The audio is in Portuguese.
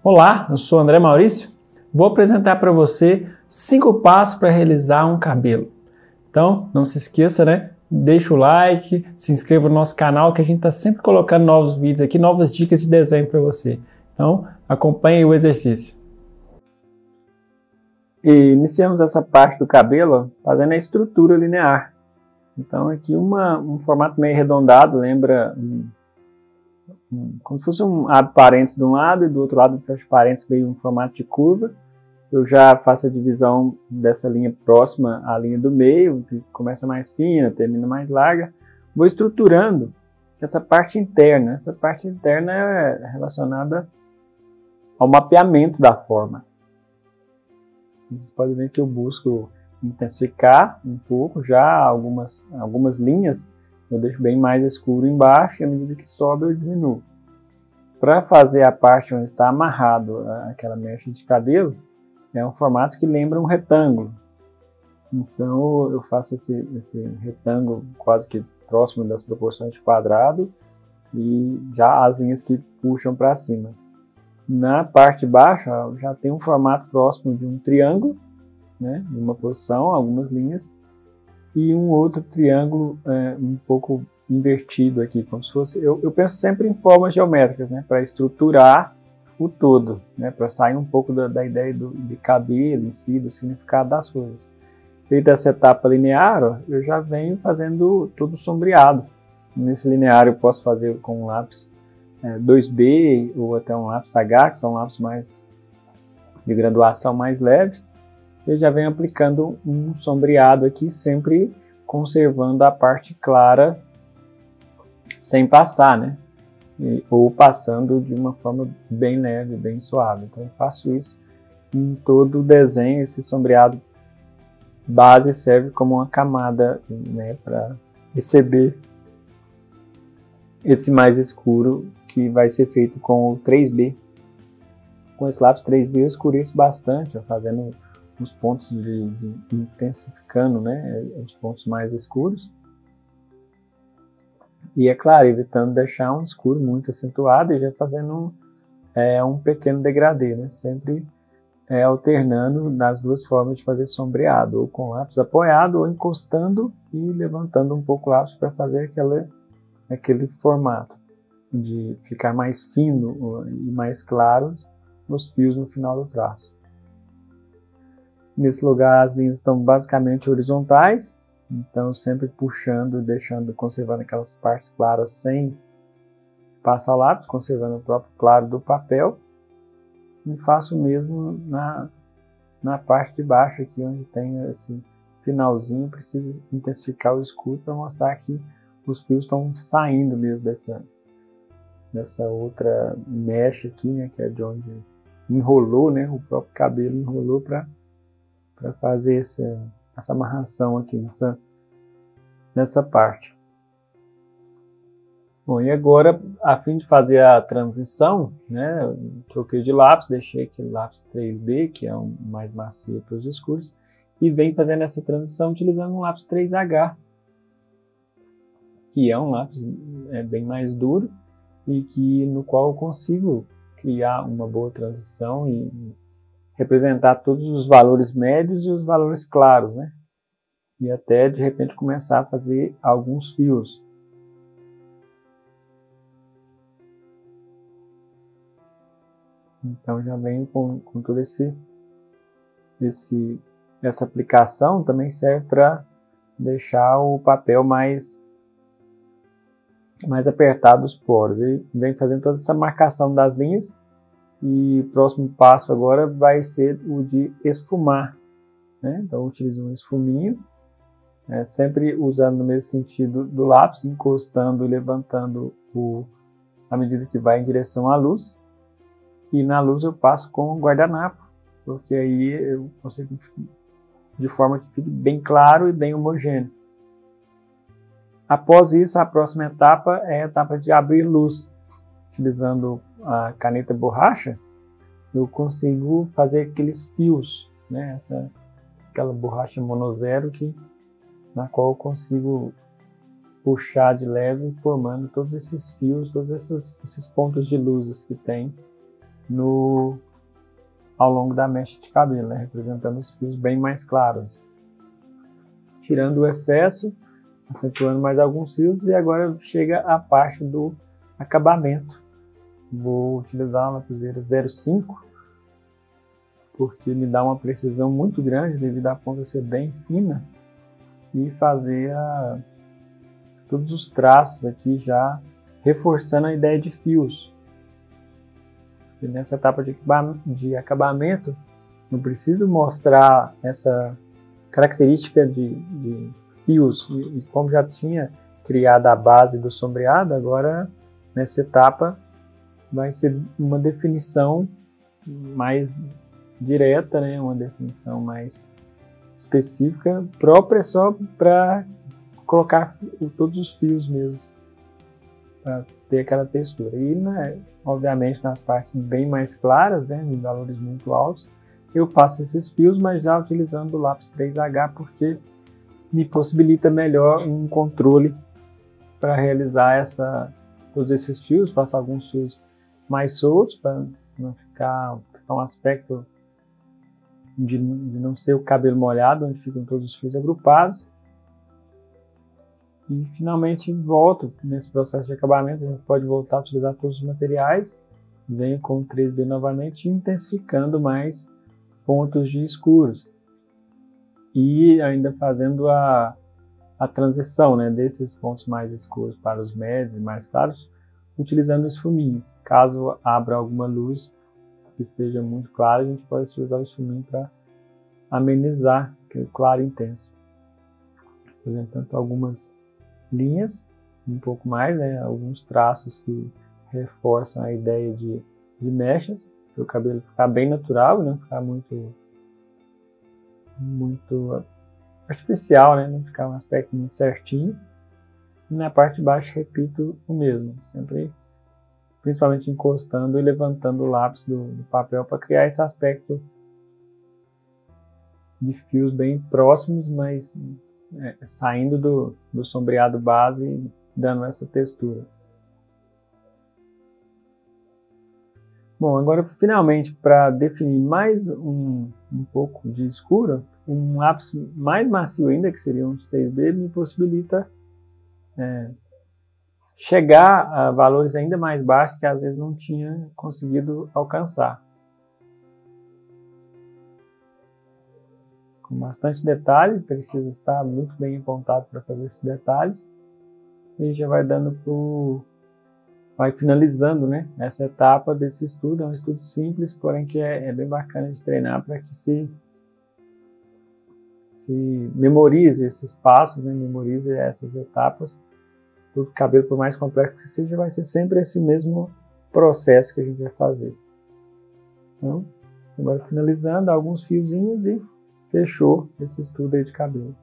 Olá, eu sou André Maurício. Vou apresentar para você 5 passos para realizar um cabelo. Então, não se esqueça, né? Deixa o like, se inscreva no nosso canal que a gente está sempre colocando novos vídeos aqui, novas dicas de desenho para você. Então, acompanhe o exercício. E iniciamos essa parte do cabelo fazendo a estrutura linear. Então, aqui um formato meio arredondado, lembra como se fosse um abre parênteses de um lado e do outro lado fecha parênteses, meio um formato de curva. Eu já faço a divisão dessa linha próxima à linha do meio, que começa mais fina, termina mais larga. Vou estruturando essa parte interna. Essa parte interna é relacionada ao mapeamento da forma. Vocês podem ver que eu busco intensificar um pouco já algumas linhas. Eu deixo bem mais escuro embaixo e à medida que sobe eu diminuo. Para fazer a parte onde está amarrado aquela mecha de cabelo, é um formato que lembra um retângulo. Então eu faço esse retângulo quase que próximo das proporções de quadrado e já as linhas que puxam para cima. Na parte baixa já tem um formato próximo de um triângulo, né, em uma posição, algumas linhas, e um outro triângulo um pouco invertido aqui, como se fosse... Eu penso sempre em formas geométricas, né, para estruturar o todo, né, para sair um pouco da ideia de cabelo em si, do significado das coisas. Feita essa etapa linear, ó, eu já venho fazendo todo sombreado. Nesse linear eu posso fazer com um lápis 2B ou até um lápis H, que são lápis mais de graduação mais leve. Eu já venho aplicando um sombreado aqui, sempre conservando a parte clara sem passar, né? Ou passando de uma forma bem leve, bem suave. Então eu faço isso em todo o desenho. Esse sombreado base serve como uma camada, né, para receber esse mais escuro que vai ser feito com o 3B. Com esse lápis 3B eu escureço bastante, ó, fazendo os pontos intensificando, né, os pontos mais escuros. E é claro, evitando deixar um escuro muito acentuado e já fazendo um pequeno degradê, né? Sempre alternando nas duas formas de fazer sombreado, ou com lápis apoiado, ou encostando e levantando um pouco o lápis para fazer aquele formato de ficar mais fino e mais claro nos fios no final do traço. Nesse lugar as linhas estão basicamente horizontais. Então, sempre puxando, conservando aquelas partes claras sem passar o lápis, conservando o próprio claro do papel. E faço o mesmo na parte de baixo aqui, onde tem esse finalzinho. Preciso intensificar o escuro para mostrar que os fios estão saindo mesmo dessa outra mecha aqui, né, que é de onde enrolou, né, o próprio cabelo enrolou para fazer essa amarração aqui nessa parte. Bom, e agora, a fim de fazer a transição, né, eu troquei de lápis, deixei aquele lápis 3B, que é um mais macio para os escuros, e venho fazendo essa transição utilizando um lápis 3H, que é um lápis bem mais duro e no qual eu consigo criar uma boa transição e representar todos os valores médios e os valores claros, né? E até de repente começar a fazer alguns fios. Então já venho com toda essa aplicação. Também serve para deixar o papel mais apertado os poros. E venho fazendo toda essa marcação das linhas. E o próximo passo agora vai ser o de esfumar, né? Então eu utilizo um esfuminho, sempre usando no mesmo sentido do lápis, encostando e levantando à medida que vai em direção à luz. E na luz eu passo com o guardanapo, porque aí eu consigo de forma que fique bem claro e bem homogêneo. Após isso, a próxima etapa é a etapa de abrir luz. Utilizando a caneta borracha, eu consigo fazer aqueles fios, né? Aquela borracha monozero na qual eu consigo puxar de leve, formando todos esses fios, todos esses pontos de luzes que tem ao longo da mecha de cabelo, né, representando os fios bem mais claros. Tirando o excesso, acentuando mais alguns fios, e agora chega a parte do acabamento. Vou utilizar uma lapiseira 0,5, porque me dá uma precisão muito grande devido à ponta ser bem fina, e fazer todos os traços aqui já reforçando a ideia de fios. E nessa etapa de acabamento, não preciso mostrar essa característica de fios, e como já tinha criado a base do sombreado, agora nessa etapa vai ser uma definição mais direta, né? Uma definição mais específica, própria só para colocar todos os fios mesmo, para ter aquela textura. E, né, obviamente, nas partes bem mais claras, né, em valores muito altos, eu faço esses fios, mas já utilizando o lápis 3H, porque me possibilita melhor um controle para realizar todos esses fios. Faço alguns fios mais soltos, para não ficar um aspecto de não ser o cabelo molhado, onde ficam todos os fios agrupados. E finalmente volto nesse processo de acabamento. A gente pode voltar a utilizar todos os materiais, venho com o 3B novamente, intensificando mais pontos de escuros, e ainda fazendo a transição, né, desses pontos mais escuros para os médios e mais claros, utilizando o esfuminho. Caso abra alguma luz que seja muito clara, a gente pode utilizar o esfuminho para amenizar aquele claro intenso. Apresentando algumas linhas, um pouco mais, né, alguns traços que reforçam a ideia de mechas, para o cabelo ficar bem natural, não ficar muito artificial, né, não ficar um aspecto muito certinho. E na parte de baixo repito o mesmo, sempre principalmente encostando e levantando o lápis do papel para criar esse aspecto de fios bem próximos, mas saindo do sombreado base e dando essa textura. Bom, agora finalmente, para definir mais um pouco de escuro, um lápis mais macio ainda, que seria um 6B, me possibilita chegar a valores ainda mais baixos que às vezes não tinha conseguido alcançar. Com bastante detalhe, precisa estar muito bem apontado para fazer esses detalhes, e já vai vai finalizando, né, essa etapa desse estudo. É um estudo simples, porém que é bem bacana de treinar para que se memorize esses passos, né, memorize essas etapas. O cabelo, por mais complexo que seja, vai ser sempre esse mesmo processo que a gente vai fazer. Então, agora finalizando, alguns fiozinhos e fechou esse estudo aí de cabelo.